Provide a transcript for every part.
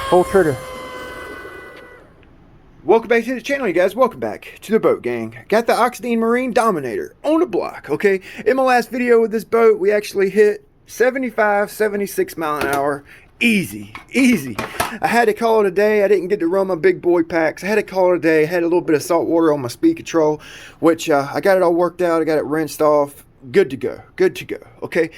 Full trigger. Welcome back to the channel, you guys. Welcome back to the boat gang. Got the Oxidean Marine Dominator on the block, okay? In my last video with this boat, we actually hit 75, 76 mile an hour. Easy, easy. I had to call it a day. I didn't get to run my big boy packs. I had to call it a day. I had a little bit of salt water on my speed control, which I got it all worked out. I got it rinsed off. Good to go. Good to go, okay?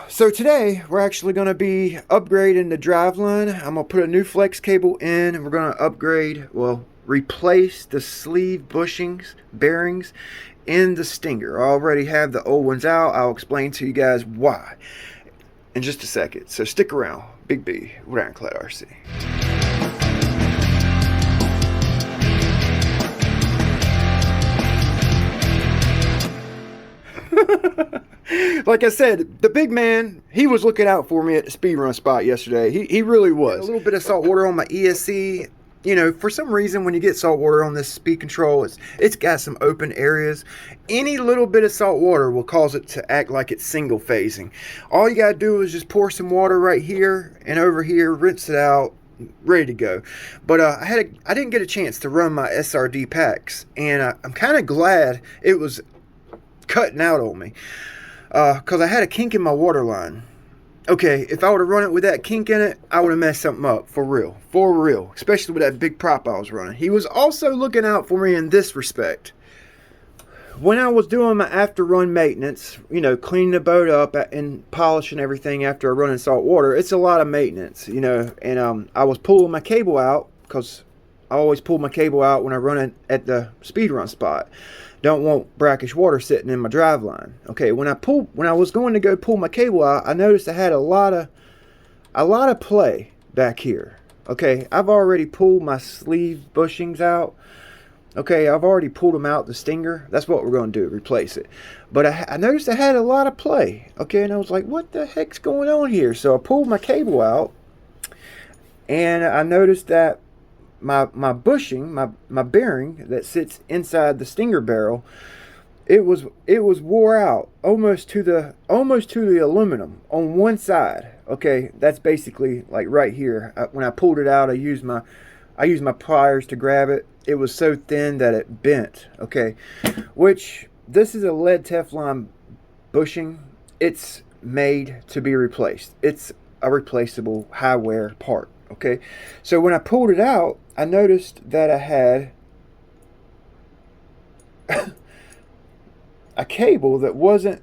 So today we're actually going to be upgrading the driveline. I'm going to put a new flex cable in, and we're going to upgrade, well, replace the sleeve bushings, bearings in the Stinger. I already have the old ones out. I'll explain to you guys why in just a second. So stick around. Big B with Ironclad RC. Like I said, the big man, he was looking out for me at the speed run spot yesterday. He really was. A little bit of salt water on my ESC. You know, for some reason, when you get salt water on this speed control, it's got some open areas. Any little bit of salt water will cause it to act like it's single phasing. All you gotta do is just pour some water right here and over here, rinse it out, ready to go. But I didn't get a chance to run my SRD packs, and I'm kind of glad it was cutting out on me. Because I had a kink in my water line. Okay, if I would have run it with that kink in it, I would have messed something up, for real, especially with that big prop I was running. He was also looking out for me in this respect. When I was doing my after run maintenance, you know, cleaning the boat up and polishing everything after I run in salt water, it's a lot of maintenance, you know, and I was pulling my cable out, because I always pull my cable out when I run it at the speed run spot. Don't want brackish water sitting in my drive line. Okay, when I was going to go pull my cable out, I noticed I had a lot of play back here. Okay, I've already pulled my sleeve bushings out. Okay, I've already pulled them out the Stinger. That's what we're going to do, replace it. But I noticed I had a lot of play. Okay, and I was like, what the heck's going on here? So I pulled my cable out, and I noticed that my bushing, my bearing that sits inside the Stinger barrel, it was wore out almost to the aluminum on one side. Okay, that's basically like right here. When I pulled it out, I used my pliers to grab it. It was so thin that it bent. Okay, which this is a lead Teflon bushing. It's made to be replaced. It's a replaceable high wear part. Okay, so when I pulled it out, I noticed that I had a cable that wasn't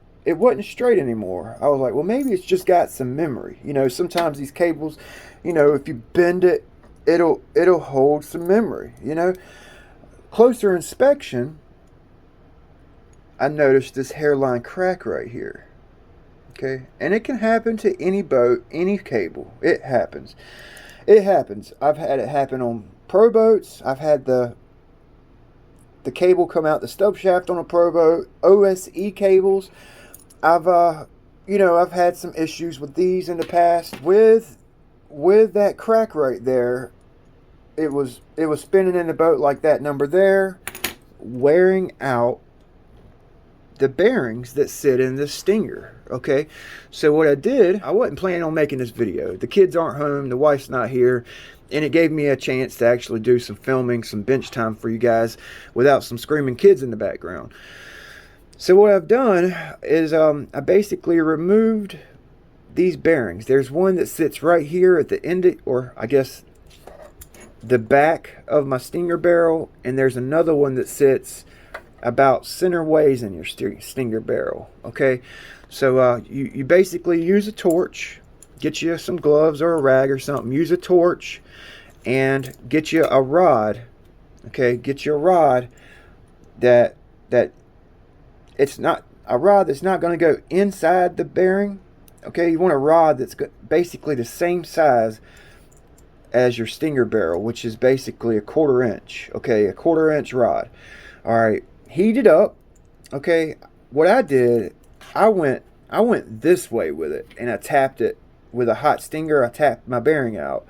straight anymore. I was like, well, maybe it's just got some memory. You know, sometimes these cables, you know, if you bend it, it'll hold some memory, you know. Closer inspection, I noticed this hairline crack right here. Okay, and it can happen to any boat, any cable. It happens. It happens. I've had it happen on pro boats. I've had the cable come out the stub shaft on a pro boat. OSE cables. I've had some issues with these in the past. With that crack right there, it was spinning in the boat like that number there, wearing out the bearings that sit in the Stinger. Okay, so what I did, I wasn't planning on making this video. The kids aren't home, the wife's not here, and it gave me a chance to actually do some filming, some bench time for you guys without some screaming kids in the background. So what I've done is I basically removed these bearings. There's one that sits right here at the end, or I guess the back of my Stinger barrel, and there's another one that sits about center ways in your Stinger barrel. Okay, so you basically use a torch, get you some gloves or a rag or something, use a torch, and get you a rod. Okay, get you a rod that it's not a rod that's not going to go inside the bearing. Okay, you want a rod that's basically the same size as your Stinger barrel, which is basically a 1/4 inch. Okay, a 1/4 inch rod. All right, heat it up. Okay, what I did, I went this way with it, and I tapped it with a hot Stinger. I tapped my bearing out,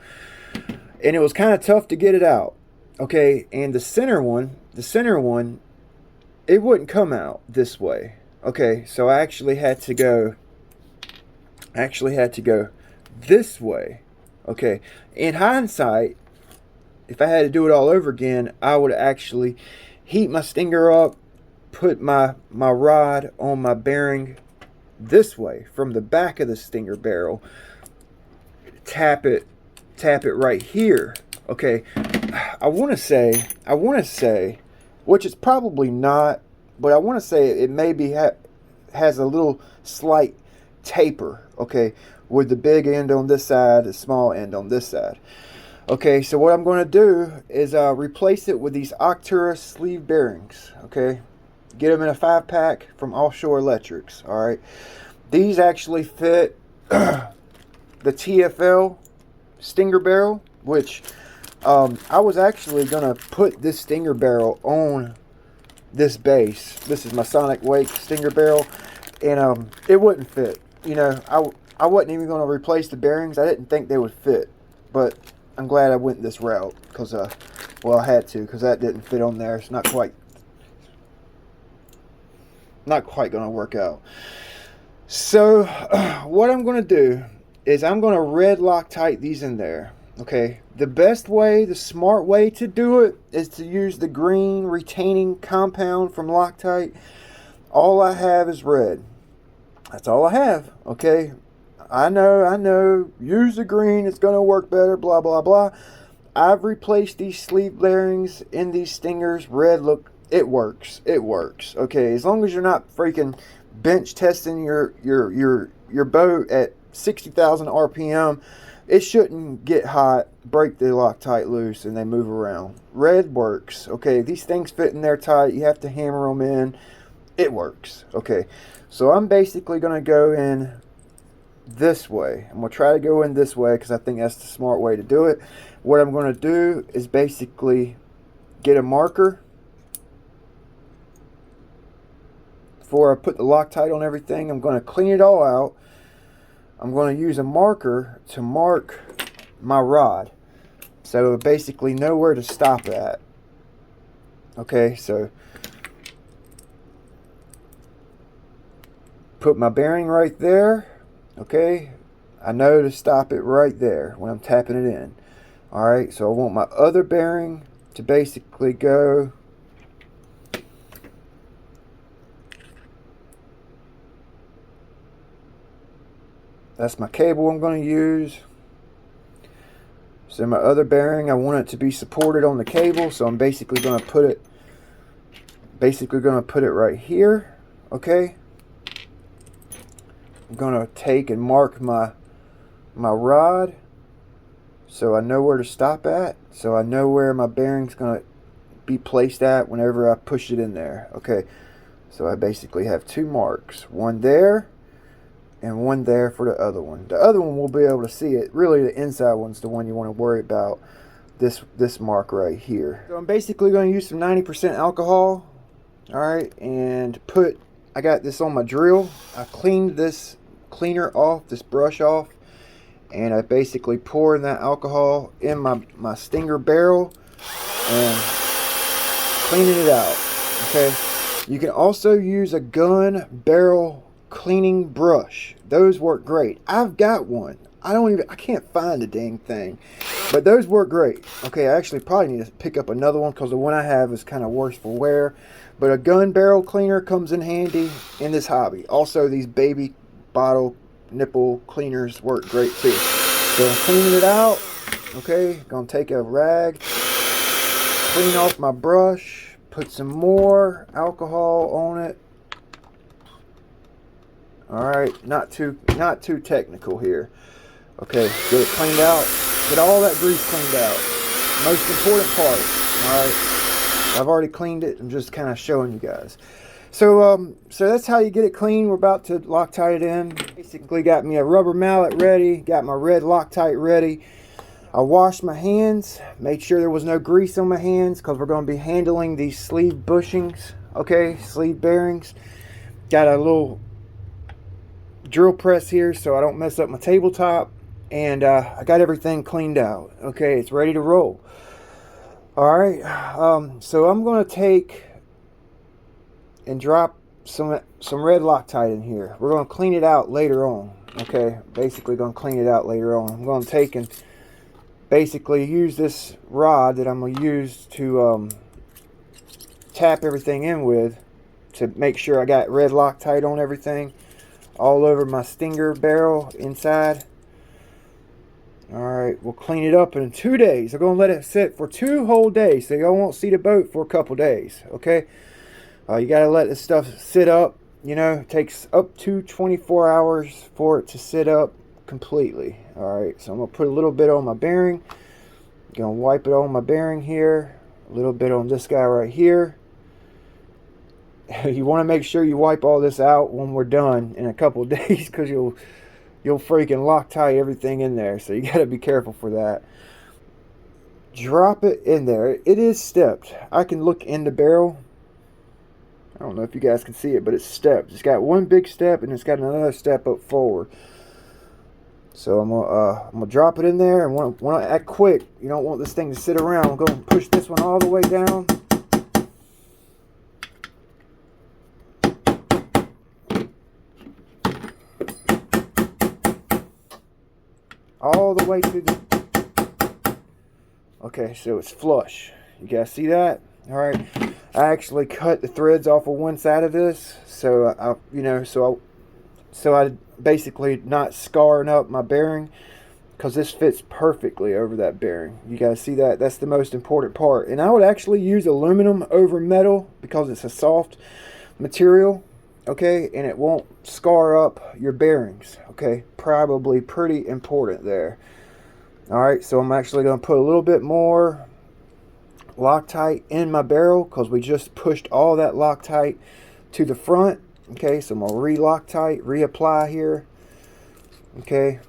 and it was kind of tough to get it out. Okay, and the center one, it wouldn't come out this way. Okay, so I actually had to go this way. Okay, in hindsight, if I had to do it all over again, I would actually heat my stinger up, put my rod on my bearing this way from the back of the stinger barrel, tap it right here. Okay, I want to say, which it's probably not, but I want to say it maybe has a little slight taper. Okay, with the big end on this side, the small end on this side. Okay, so what I'm going to do is replace it with these Octura sleeve bearings. Okay, get them in a 5-pack from Offshore Electrics. All right, these actually fit the TFL stinger barrel, which I was actually going to put this stinger barrel on this base. This is my Sonic Wake stinger barrel, and it wouldn't fit. You know, I wasn't even going to replace the bearings. I didn't think they would fit, but I'm glad I went this route because, well, I had to, because that didn't fit on there. It's not quite going to work out. So what I'm going to do is I'm going to red Loctite these in there. Okay, the best way, the smart way to do it is to use the green retaining compound from Loctite. All I have is red. That's all I have. Okay, I know, use the green, it's going to work better, blah, blah, blah. I've replaced these sleeve bearings in these stingers. Red, look, it works. It works. Okay, as long as you're not freaking bench testing your boat at 60,000 RPM, it shouldn't get hot, break the Loctite loose, and they move around. Red works. Okay, these things fit in there tight. You have to hammer them in. It works. Okay, so I'm basically going to go in this way. I'm going to try to go in this way because I think that's the smart way to do it. What I'm going to do is basically get a marker before I put the Loctite on everything. I'm going to clean it all out. I'm going to use a marker to mark my rod, so basically know where to stop at. Okay, so put my bearing right there. Okay, I know to stop it right there when I'm tapping it in. Alright, so I want my other bearing to basically go that's my cable I'm going to use. So my other bearing, I want it to be supported on the cable, so I'm basically going to put it right here. Okay, I'm going to take and mark my rod so I know where to stop at, so I know where my bearing's going to be placed at whenever I push it in there. Okay, so I basically have two marks, one there and one there for the other one. The other one we'll be able to see it. Really, the inside one's the one you want to worry about. This mark right here. So I'm basically going to use some 90% alcohol. All right, and I got this on my drill. I cleaned this cleaner off, this brush off, and I basically pour that alcohol in my stinger barrel and cleaning it out. Okay, you can also use a gun barrel cleaning brush. Those work great. I've got one. I can't find the dang thing, but those work great. Okay, I actually probably need to pick up another one because the one I have is kind of worse for wear, but a gun barrel cleaner comes in handy in this hobby. Also, these baby bottle nipple cleaners work great too. So I'm cleaning it out. Okay, gonna take a rag, clean off my brush, put some more alcohol on it. All right, not too technical here. Okay, get it cleaned out. Get all that grease cleaned out. Most important part. All right, I've already cleaned it. I'm just kind of showing you guys. So that's how you get it clean. We're about to Loctite it in. Basically got me a rubber mallet ready. Got my red Loctite ready. I washed my hands. Made sure there was no grease on my hands because we're going to be handling these sleeve bushings. Okay, sleeve bearings. Got a little drill press here so I don't mess up my tabletop. And I got everything cleaned out. Okay, it's ready to roll. All right, so I'm going to take and drop some red Loctite in here. We're going to clean it out later on. Okay, basically going to clean it out later on. I'm going to take and basically use this rod that I'm going to use to tap everything in with, to make sure I got red Loctite on everything, all over my stinger barrel inside. Alright, we'll clean it up in 2 days. I'm going to let it sit for 2 whole days, so y'all won't see the boat for a couple days, okay? You got to let this stuff sit up. You know, it takes up to 24 hours for it to sit up completely. Alright, so I'm going to put a little bit on my bearing. I'm going to wipe it on my bearing here. A little bit on this guy right here. You want to make sure you wipe all this out when we're done in a couple of days, because you'll freaking Loctite everything in there, so you got to be careful for that. Drop it in there. It is stepped. I can look in the barrel. I don't know if you guys can see it, but it's stepped. It's got one big step and it's got another step up forward. So I'm gonna drop it in there, and want to act quick. You don't want this thing to sit around. I'm going to push this one all the way down. All the way to the... Okay, so it's flush. You guys see that? All right. I actually cut the threads off of one side of this, so I basically not scarring up my bearing, because this fits perfectly over that bearing. You guys see that? That's the most important part. And I would actually use aluminum over metal, because it's a soft material. Okay, and it won't scar up your bearings. Okay, probably pretty important there. Alright, so I'm actually going to put a little bit more Loctite in my barrel, because we just pushed all that Loctite to the front. Okay, so I'm going to re-Loctite, reapply here. Okay,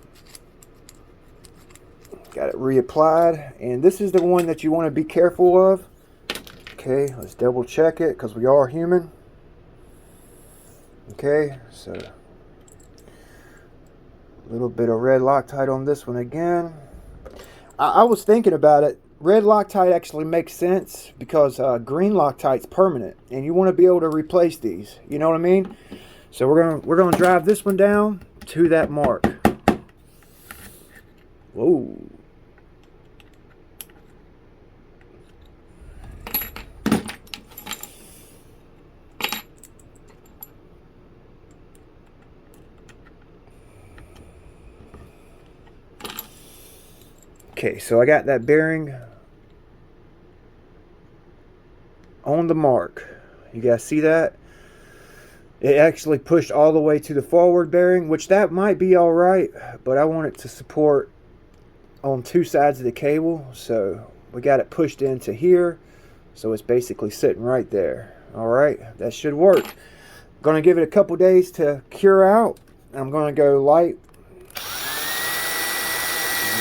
got it reapplied, and this is the one that you want to be careful of. Okay, let's double check it, because we are human. Okay, so a little bit of red Loctite on this one again. I was thinking about it. Red Loctite actually makes sense, because green Loctite's permanent, and you want to be able to replace these. You know what I mean? So we're gonna drive this one down to that mark. Whoa. Okay, so I got that bearing on the mark. You guys see that? It actually pushed all the way to the forward bearing, which that might be all right, but I want it to support on 2 sides of the cable, so we got it pushed into here, so it's basically sitting right there. All right, that should work. I'm gonna give it a couple days to cure out. I'm gonna go light.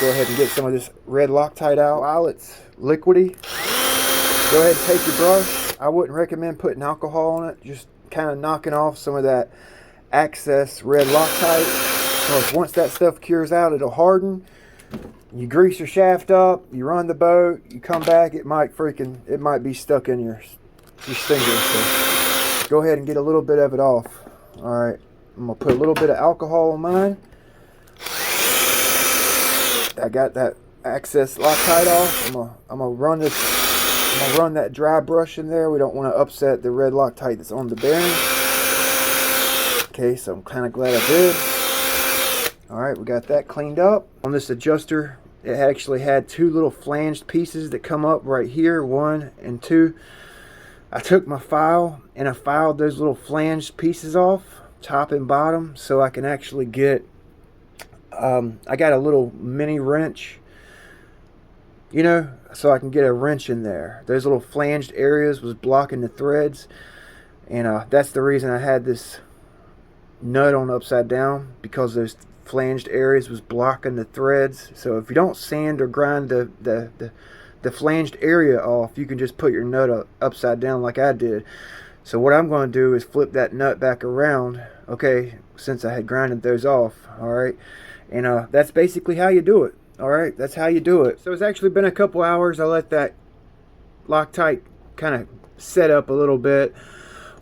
Go ahead and get some of this red Loctite out while it's liquidy. Go ahead and take your brush. I wouldn't recommend putting alcohol on it. Just kind of knocking off some of that excess red Loctite. Because once that stuff cures out, it'll harden. You grease your shaft up. You run the boat. You come back. It might be stuck in your stinger. So go ahead and get a little bit of it off. All right. I'm gonna put a little bit of alcohol on mine. I got that excess Loctite off. I'm gonna run that dry brush in there. We don't want to upset the red Loctite that's on the bearing. Okay, so I'm kind of glad I did. All right, we got that cleaned up. On this adjuster, it actually had 2 little flanged pieces that come up right here, 1 and 2. I took my file and I filed those little flanged pieces off, top and bottom, so I can actually get I got a little mini wrench, you know, so I can get a wrench in there. Those little flanged areas was blocking the threads, and that's the reason I had this nut on upside down, because those flanged areas was blocking the threads. So if you don't sand or grind the flanged area off, you can just put your nut upside down like I did. So what I'm going to do is flip that nut back around, okay, since I had grinded those off. All right. And that's basically how you do it. All right, that's how you do it. So it's actually been a couple hours. I let that Loctite kind of set up a little bit.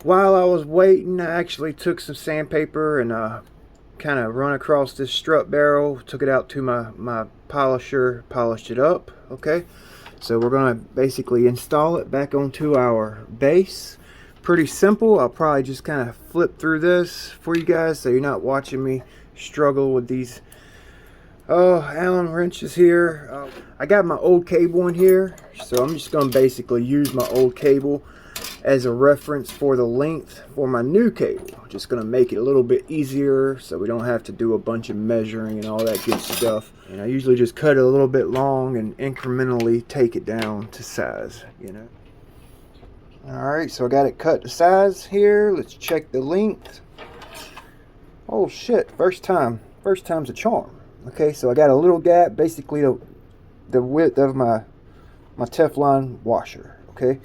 While I was waiting, I actually took some sandpaper and kind of run across this strut barrel, took it out to my polisher, polished it up. Okay, so we're gonna basically install it back onto our base. Pretty simple. I'll probably just kind of flip through this for you guys so you're not watching me struggle with these Allen wrenches here. I got my old cable in here, so I'm just gonna basically use my old cable as a reference for the length for my new cable. Just gonna make it a little bit easier so we don't have to do a bunch of measuring and all that good stuff. And I usually just cut it a little bit long and incrementally take it down to size, you know. Alright, so I got it cut to size here. Let's check the length. Oh shit, first time's a charm. Okay, so I got a little gap, basically the width of my Teflon washer. Okay.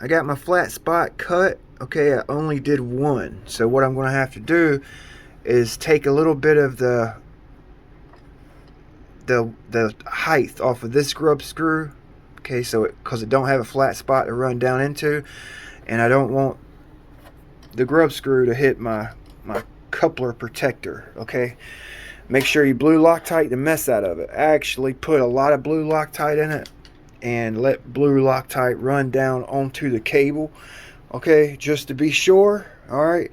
I got my flat spot cut. Okay, I only did one. So what I'm going to have to do is take a little bit of the height off of this grub screw. Okay, so because it don't have a flat spot to run down into, and I don't want the grub screw to hit my coupler protector. Okay, make sure you blue Loctite the mess out of it. I actually put a lot of blue Loctite in it and let blue Loctite run down onto the cable. Okay, just to be sure. All right.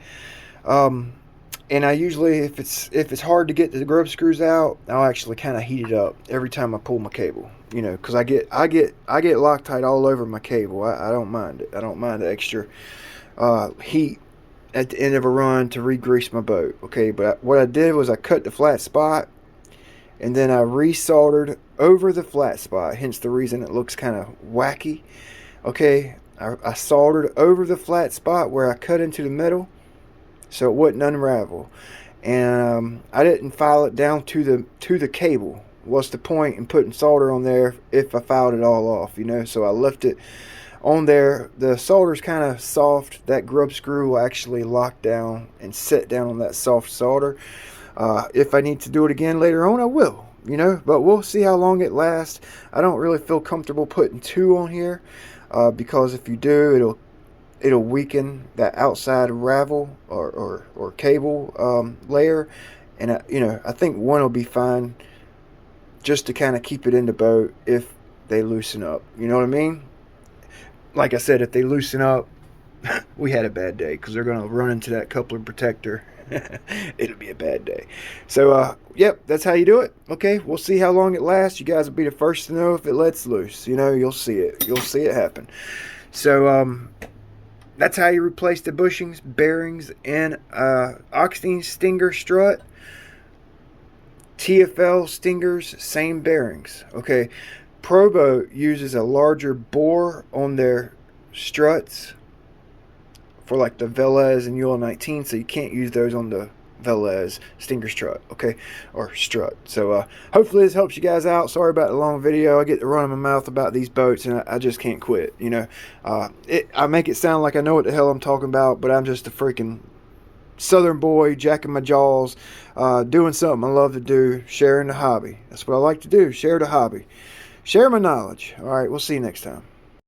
And I usually, if it's hard to get the grub screws out, I'll actually kind of heat it up every time I pull my cable. You know, because I get Loctite all over my cable. I don't mind it. I don't mind the extra heat at the end of a run to re-grease my boat. Okay, but what I did was I cut the flat spot, and then I resoldered over the flat spot. Hence the reason it looks kind of wacky. Okay, I soldered over the flat spot where I cut into the metal, so it wouldn't unravel. And I didn't file it down to the cable. What's the point in putting solder on there if I filed it all off, you know? So I left it on there. The solder's kind of soft. That grub screw will actually lock down and set down on that soft solder. If I need to do it again later on, I will, you know, but we'll see how long it lasts. I don't really feel comfortable putting two on here because if you do, it'll weaken that outside ravel or cable layer, and I think one will be fine just to kind of keep it in the boat if they loosen up, you know what I mean? Like I said, if they loosen up, we had a bad day because they're going to run into that coupler protector. It'll be a bad day. So yep, that's how you do it. Okay, we'll see how long it lasts. You guys will be the first to know if it lets loose. You know, you'll see it happen. So that's how you replace the bushings, bearings, and Oxidean Stinger strut. TFL Stingers, same bearings. Okay, Probo uses a larger bore on their struts for like the Velez and UL19, so you can't use those on the Velez Stinger strut, okay, or strut. So hopefully this helps you guys out. Sorry about the long video. I get to run my mouth about these boats, and I just can't quit, you know. I make it sound like I know what the hell I'm talking about, but I'm just a freaking southern boy jacking my jaws, doing something I love to do, sharing the hobby. That's what I like to do, share the hobby, share my knowledge. All right, we'll see you next time.